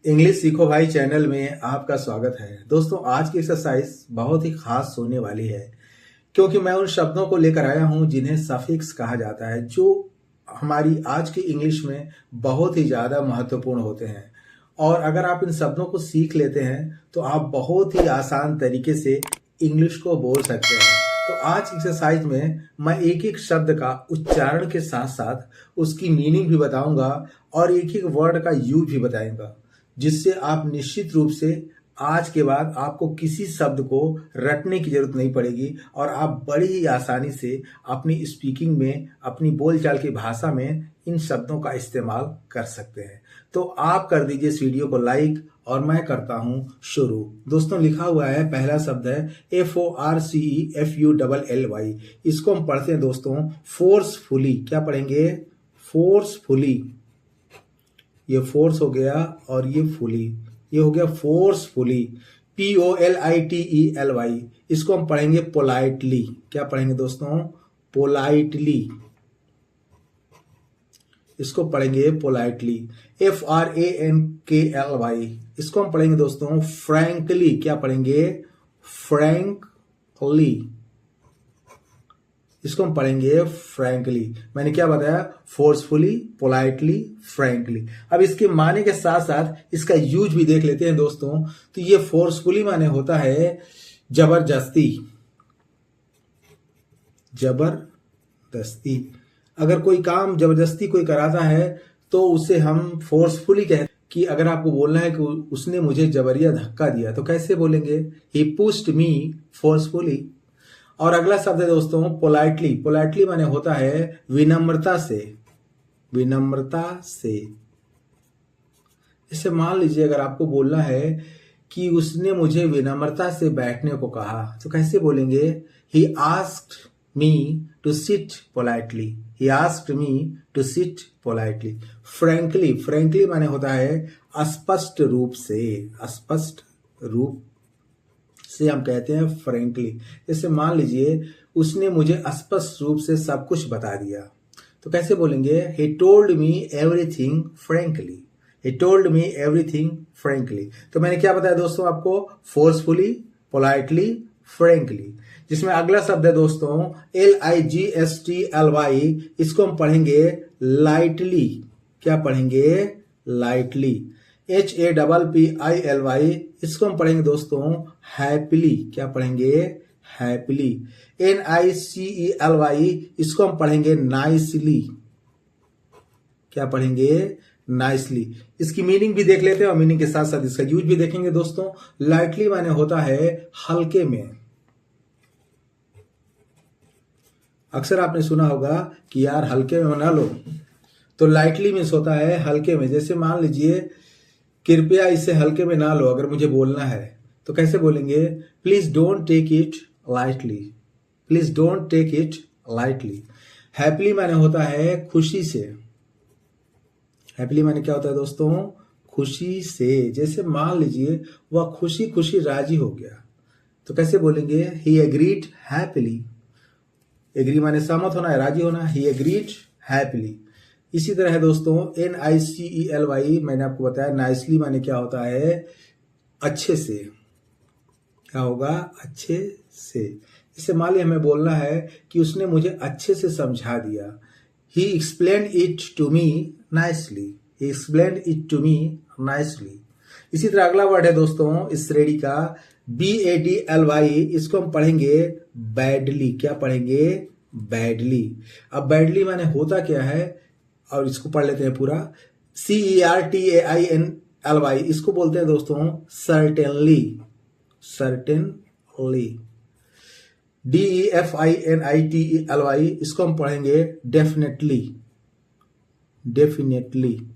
English सीखो भाई channel में आपका स्वागत है। दोस्तों, आज की एक्सरसाइज बहुत ही खास होने वाली है क्योंकि मैं उन शब्दों को लेकर आया हूं जिन्हें सफिक्स कहा जाता है, जो हमारी आज की इंग्लिश में बहुत ही ज्यादा महत्वपूर्ण होते हैं। और अगर आप इन शब्दों को सीख लेते हैं तो आप बहुत ही आसान तरीके से इंग्लिश को बोल सकते हैं। तो आज की एक्सरसाइज में मैं एक एक शब्द का उच्चारण के साथ साथ उसकी मीनिंग भी बताऊंगा और एक एक वर्ड का यूज भी बताऊंगा, जिससे आप निश्चित रूप से आज के बाद आपको किसी शब्द को रटने की जरूरत नहीं पड़ेगी और आप बड़ी ही आसानी से अपनी स्पीकिंग में, अपनी बोलचाल की भाषा में इन शब्दों का इस्तेमाल कर सकते हैं। तो आप कर दीजिए इस वीडियो को लाइक और मैं करता हूं शुरू। दोस्तों, लिखा हुआ है, पहला शब्द है FORCEFULLY। इसको हम पढ़ते हैं दोस्तों फोर्सफुली। क्या पढ़ेंगे? फोर्सफुली। ये फोर्स हो गया और ये फुली, ये हो गया फोर्सफुली। POLITELY। इसको हम पढ़ेंगे पोलाइटली। क्या पढ़ेंगे दोस्तों? पोलाइटली। इसको पढ़ेंगे पोलाइटली। FRANKLY। इसको हम पढ़ेंगे दोस्तों फ्रैंकली। क्या पढ़ेंगे? फ्रैंकली। इसको हम पढ़ेंगे फ्रैंकली। मैंने क्या बताया? Forcefully, politely, frankly. अब इसके माने के साथ साथ इसका यूज भी देख लेते हैं दोस्तों। तो ये फोर्सफुली माने होता है जबरदस्ती। जबरदस्ती। अगर कोई काम जबरदस्ती कोई कराता है तो उसे हम फोर्सफुली कहते हैं। कि अगर आपको बोलना है कि उसने मुझे जबरिया धक्का दिया तो कैसे बोलेंगे? ही पुश्ड मी फोर्सफुली। और अगला शब्द है दोस्तों पोलाइटली। पोलाइटली माने होता है विनम्रता से। विनम्रता से। जैसे मान लीजिए अगर आपको बोलना है कि उसने मुझे विनम्रता से बैठने को कहा तो कैसे बोलेंगे? He asked me to sit politely. He asked me to sit politely. Frankly. Frankly माने होता है स्पष्ट रूप से। स्पष्ट रूप से हम कहते हैं फ्रैंकली। जैसे मान लीजिए उसने मुझे स्पष्ट रूप से सब कुछ बता दिया तो कैसे बोलेंगे? He told me everything frankly. He told me everything frankly. तो मैंने क्या बताया दोस्तों आपको? Forcefully, politely, frankly. जिसमें अगला शब्द है दोस्तों LIGSTLY। इसको हम पढ़ेंगे लाइटली। क्या पढ़ेंगे? लाइटली। HAPPILY। इसको हम पढ़ेंगे दोस्तों हैप्पीली। क्या पढ़ेंगे? हैप्पीली। NICELY। इसको हम पढ़ेंगे नाइसली। क्या पढ़ेंगे? नाइसली। इसकी मीनिंग भी देख लेते हैं और मीनिंग के साथ साथ इसका यूज भी देखेंगे दोस्तों। लाइटली माने होता है हल्के में। अक्सर आपने सुना होगा कि यार हल्के में बना लो, तो लाइटली मीन्स होता है हल्के में। जैसे मान लीजिए कृपया इसे हल्के में ना लो, अगर मुझे बोलना है तो कैसे बोलेंगे? Please don't take it lightly. Please don't take it lightly. Happily माने होता है खुशी से। हैप्पीली माने क्या होता है दोस्तों? खुशी से। जैसे मान लीजिए वह खुशी खुशी राजी हो गया तो कैसे बोलेंगे? ही एग्रीड हैप्पीली। एग्री माने सहमत होना है, राजी होना। ही एग्रीड हैप्पीली। इसी तरह है दोस्तों NICELY। मैंने आपको बताया नाइसली माने क्या होता है? अच्छे से। क्या होगा? अच्छे से। इससे मान लीजिए हमें बोलना है कि उसने मुझे अच्छे से समझा दिया। He explained it to me nicely. He explained it to me nicely. इसी तरह अगला वर्ड है दोस्तों इस श्रेणी का BADLY। इसको हम पढ़ेंगे बैडली। क्या पढ़ेंगे? बैडली। अब बैडली माने होता क्या है, और इसको पढ़ लेते हैं पूरा। CERTAINLY। इसको बोलते हैं दोस्तों सर्टेनली। सर्टेनली। DEFINITELY। इसको हम पढ़ेंगे डेफिनेटली। डेफिनेटली।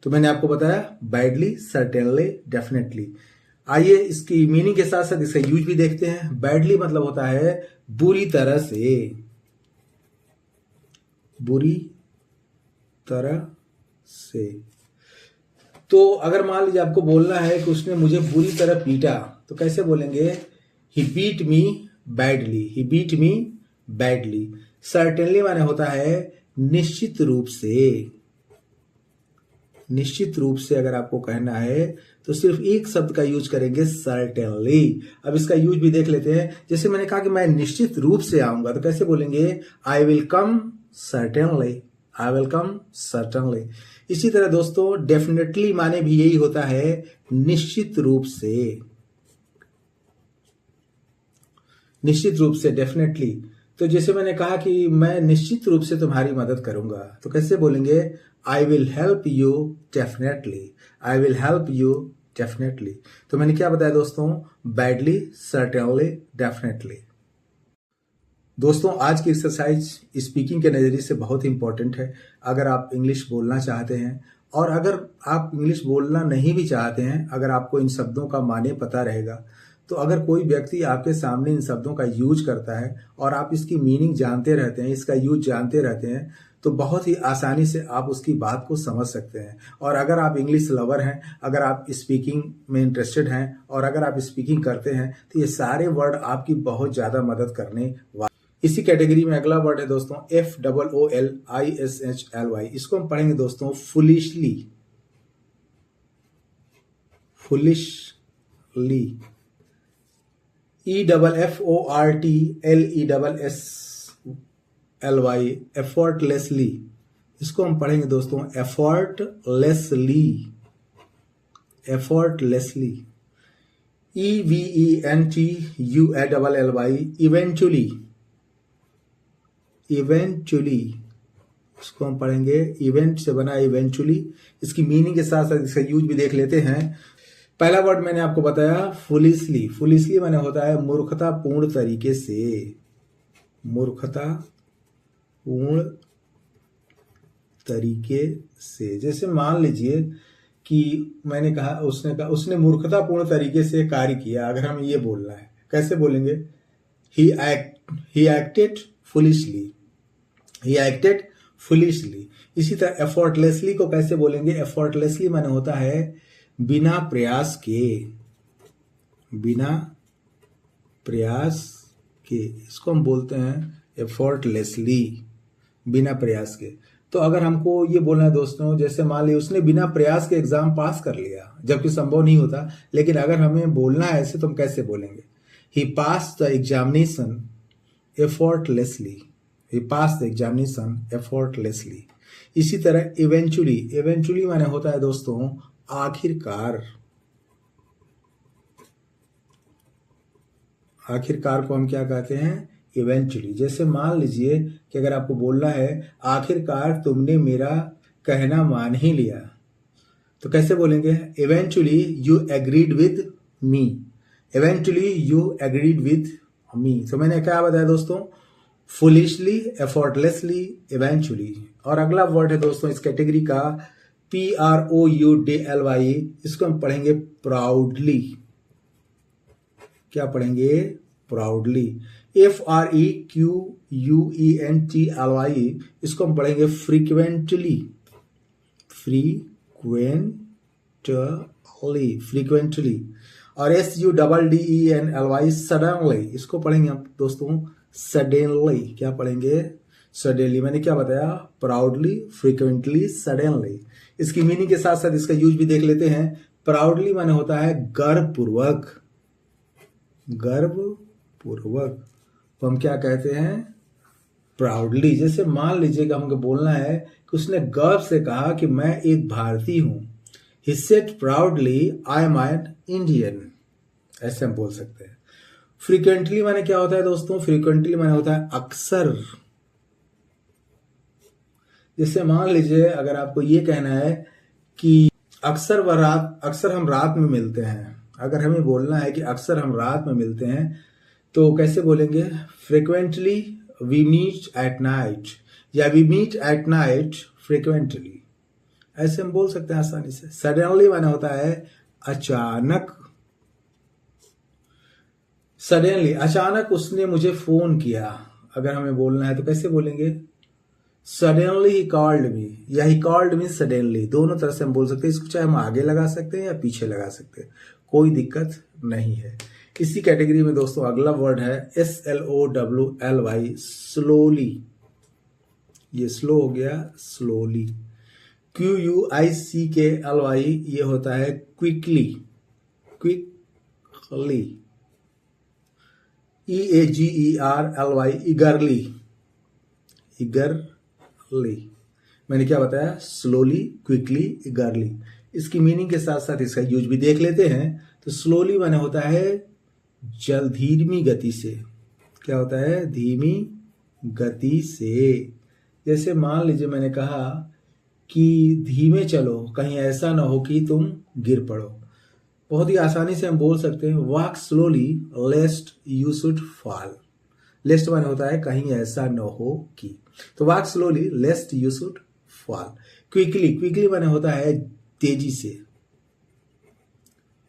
तो मैंने आपको बताया बैडली, सर्टेनली, डेफिनेटली। आइए इसकी मीनिंग के साथ साथ इसका यूज भी देखते हैं। बैडली मतलब होता है बुरी तरह से। बुरी तरह से। तो अगर मान लीजिए आपको बोलना है कि उसने मुझे बुरी तरह पीटा तो कैसे बोलेंगे? ही बीट मी बैडली। ही बीट मी बैडली। सर्टेनली माने होता है निश्चित रूप से। निश्चित रूप से अगर आपको कहना है तो सिर्फ एक शब्द का यूज करेंगे, सर्टेनली। अब इसका यूज भी देख लेते हैं। जैसे मैंने कहा कि मैं निश्चित रूप से आऊंगा, तो कैसे बोलेंगे? I will come certainly, I will come certainly. इसी तरह दोस्तों डेफिनेटली माने भी यही होता है, निश्चित रूप से, निश्चित रूप से, डेफिनेटली। तो जैसे मैंने कहा कि मैं निश्चित रूप से तुम्हारी मदद करूंगा, तो कैसे बोलेंगे? I will help you definitely, I will help you definitely. तो मैंने क्या बताया दोस्तों? Badly, certainly, definitely. दोस्तों आज की एक्सरसाइज स्पीकिंग के नज़रिए से बहुत इंपॉर्टेंट है। अगर आप इंग्लिश बोलना चाहते हैं और अगर आप इंग्लिश बोलना नहीं भी चाहते हैं, अगर आपको इन शब्दों का माने पता रहेगा, तो अगर कोई व्यक्ति आपके सामने इन शब्दों का यूज करता है और आप इसकी मीनिंग जानते रहते हैं, इसका यूज जानते रहते हैं, तो बहुत ही आसानी से आप उसकी बात को समझ सकते हैं। और अगर आप इंग्लिश लवर हैं, अगर आप स्पीकिंग में इंटरेस्टेड हैं और अगर आप स्पीकिंग करते हैं, तो ये सारे वर्ड आपकी बहुत ज़्यादा मदद करने वाले। इसी कैटेगरी में अगला वर्ड है दोस्तों FOOLISHLY। इसको हम पढ़ेंगे दोस्तों फुलिशली, फुलिशली। EFFORTLESSLY, effortlessly. इसको हम पढ़ेंगे दोस्तों effortlessly, effortlessly. EVENTUALLY, eventually, eventually. इसको हम पढ़ेंगे, इवेंट से बना इवेंचुअली। इसकी मीनिंग के साथ साथ इसका यूज भी देख लेते हैं। पहला वर्ड मैंने आपको बताया फुलिशली। फुलिशली माने होता है मूर्खतापूर्ण तरीके से, मूर्खतापूर्ण तरीके से। जैसे मान लीजिए कि मैंने कहा, उसने मूर्खतापूर्ण तरीके से कार्य किया। अगर हमें ये बोलना है, कैसे बोलेंगे? He acted foolishly, he acted foolishly. इसी तरह एफर्टलेसली को कैसे बोलेंगे? एफर्टलेसली माने होता है बिना प्रयास के, बिना प्रयास के। इसको हम बोलते हैं एफर्टलेसली, बिना प्रयास के। तो अगर हमको ये बोलना है दोस्तों, जैसे मान लीजिए उसने बिना प्रयास के एग्जाम पास कर लिया, जबकि संभव नहीं होता, लेकिन अगर हमें बोलना है ऐसे तो हम कैसे बोलेंगे? He pass the examination effortlessly, he pass the examination effortlessly. इसी तरह इवेंचुअली, इवेंचुअली माने होता है दोस्तों आखिरकार। आखिरकार को हम क्या कहते हैं? इवेंचुअली। जैसे मान लीजिए कि अगर आपको बोलना है आखिरकार तुमने मेरा कहना मान ही लिया, तो कैसे बोलेंगे? Eventually you agreed with me, eventually you agreed with me. तो मैंने क्या बताया दोस्तों? Foolishly, effortlessly, eventually. और अगला वर्ड है दोस्तों इस कैटेगरी का PROUDLY। इसको हम पढ़ेंगे प्राउडली। क्या पढ़ेंगे? प्राउडली। FREQUENTLY। इसको हम पढ़ेंगे फ्रीक्वेंटली, फ्रीक्वेंटली, फ्रीक्वेंटली। और SUDDENLY सडनली। इसको पढ़ेंगे हम दोस्तों सडनली। क्या पढ़ेंगे? सडनली। मैंने क्या बताया? Proudly, frequently, suddenly. इसकी मीनिंग के साथ साथ इसका यूज भी देख लेते हैं। प्राउडली माने होता है गर्वपूर्वक, गर्वपूर्वक। तो हम क्या कहते हैं? प्राउडली। जैसे मान लीजिए कि हमको बोलना है कि उसने गर्व से कहा कि मैं एक भारतीय हूं। He said proudly I am an Indian। ऐसे हम बोल सकते हैं। फ्रीक्वेंटली माने क्या होता है दोस्तों? फ्रीक्वेंटली माने होता है अक्सर। जैसे मान लीजिए अगर आपको ये कहना है कि अक्सर हम रात में मिलते हैं, अगर हमें बोलना है कि अक्सर हम रात में मिलते हैं, तो कैसे बोलेंगे? Frequently we meet at night, या we meet at night frequently. ऐसे हम बोल सकते हैं आसानी से। सडनली माने होता है अचानक, सडनली, अचानक उसने मुझे फोन किया। अगर हमें बोलना है तो कैसे बोलेंगे? सडनली ही कॉल्ड मी, या ही कॉल्ड मी सडनली। दोनों तरह से हम बोल सकते हैं। इसको चाहे हम आगे लगा सकते हैं या पीछे लगा सकते हैं, कोई दिक्कत नहीं है। इसी कैटेगरी में दोस्तों अगला वर्ड है SLOWLY, स्लोली। ये स्लो हो गया, स्लोली। QUICKLY ये होता है क्विकली, क्विकली। EAGERLY ईगरली, ईगरली। मैंने क्या बताया? Slowly, quickly, ईगरली। इसकी मीनिंग के साथ साथ इसका यूज भी देख लेते हैं। तो स्लोली माने होता है धीमी गति से। क्या होता है? धीमी गति से। जैसे मान लीजिए मैंने कहा कि धीमे चलो, कहीं ऐसा ना हो कि तुम गिर पड़ो। बहुत ही आसानी से हम बोल सकते हैं walk slowly lest you should fall. Lest माने होता है कहीं ऐसा न हो कि। तो walk slowly lest you should fall. Quickly, quickly माने होता है तेजी से।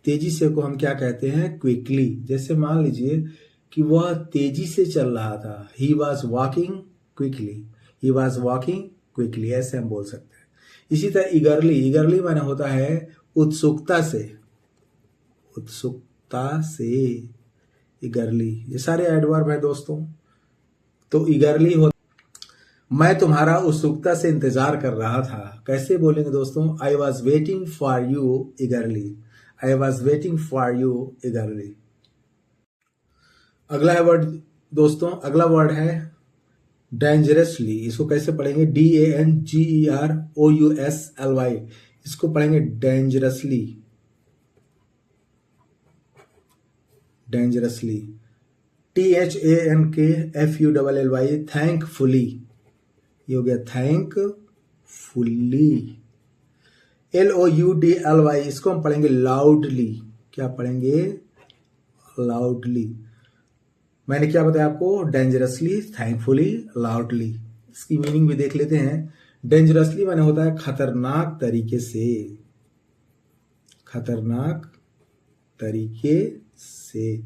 तेजी से को हम क्या कहते हैं? क्विकली। जैसे मान लीजिए कि वह तेजी से चल रहा था, he was walking quickly, he was walking quickly, ऐसे हम बोल सकते हैं। इसी तरह ईगरली, ईगरली माने होता है उत्सुकता से, उत्सुकता से, ईगरली। ये सारे एडवर्ब है दोस्तों। तो ईगरली हो, मैं तुम्हारा उत्सुकता से इंतजार कर रहा था। कैसे बोलेंगे दोस्तों? I was waiting for you ईगरली, I was waiting for you ईगरली। अगला है वर्ड दोस्तों, अगला वर्ड है डेंजरसली। इसको कैसे पढ़ेंगे? DANGEROUSLY। इसको पढ़ेंगे डेंजरसली, डेंजरसली। THANKFULLY थैंकफुली, ये हो गया थैंकफुली। LOUDLY इसको हम पढ़ेंगे लाउडली। क्या पढ़ेंगे? लाउडली। मैंने क्या बताया आपको? Dangerously, thankfully, loudly. इसकी मीनिंग भी देख लेते हैं। डेंजरसली माने होता है खतरनाक तरीके से, खतरनाक तरीके से।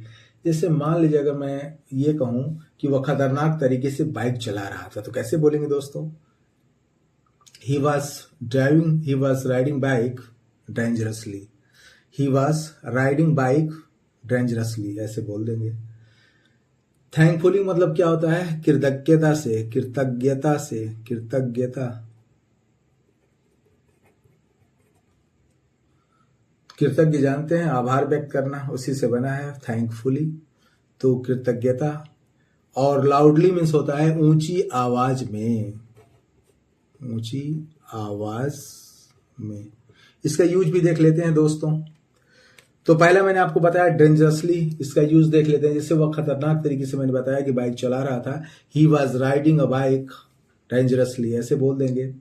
जैसे मान लीजिए अगर मैं ये कहूं कि वह खतरनाक तरीके से बाइक चला रहा था, तो कैसे बोलेंगे दोस्तों? He was driving, he was riding bike dangerously, he was riding bike dangerously, ऐसे बोल देंगे। थैंकफुली मतलब क्या होता है? कृतज्ञता से, कृतज्ञता से, कृतज्ञता। कृतज्ञ जानते हैं, आभार व्यक्त करना, उसी से बना है थैंकफुली। तो कृतज्ञता। और लाउडली मीन्स होता है ऊंची आवाज में, ऊंची आवाज में। इसका यूज भी देख लेते हैं दोस्तों। तो पहला मैंने आपको बताया डेंजरसली, इसका यूज देख लेते हैं। जैसे वह खतरनाक तरीके से, मैंने बताया कि बाइक चला रहा था, he was riding a bike dangerously, ऐसे बोल देंगे।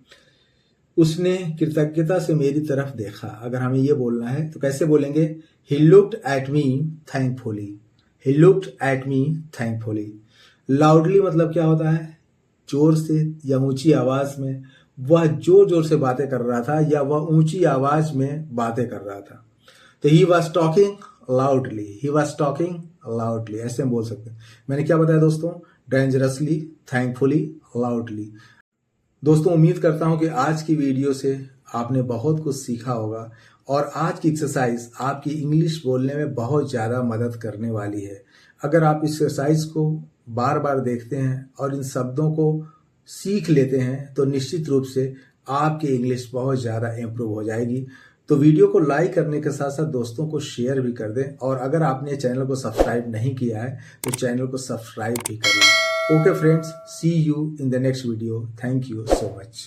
उसने कृतज्ञता से मेरी तरफ देखा। अगर हमें ये बोलना है तो कैसे बोलेंगे? He looked at me thankfully, he looked at me thankfully. Loudly मतलब क्या होता है? जोर से या ऊंची आवाज में। वह जोर जोर से बातें कर रहा था या वह ऊंची आवाज में बातें कर रहा था। तो he was talking loudly, he was talking loudly, ऐसे हम बोल सकते हैं। मैंने क्या बताया दोस्तों? Dangerously, thankfully, loudly. दोस्तों उम्मीद करता हूं कि आज की वीडियो से आपने बहुत कुछ सीखा होगा और आज की एक्सरसाइज आपकी इंग्लिश बोलने में बहुत ज़्यादा मदद करने वाली है। अगर आप इस एक्सरसाइज को बार बार देखते हैं और इन शब्दों को सीख लेते हैं तो निश्चित रूप से आपकी इंग्लिश बहुत ज़्यादा इम्प्रूव हो जाएगी। तो वीडियो को लाइक करने के साथ साथ दोस्तों को शेयर भी कर दें और अगर आपने चैनल को सब्सक्राइब नहीं किया है तो चैनल को सब्सक्राइब भी कर लें। Okay friends, see you in the next video. Thank you so much.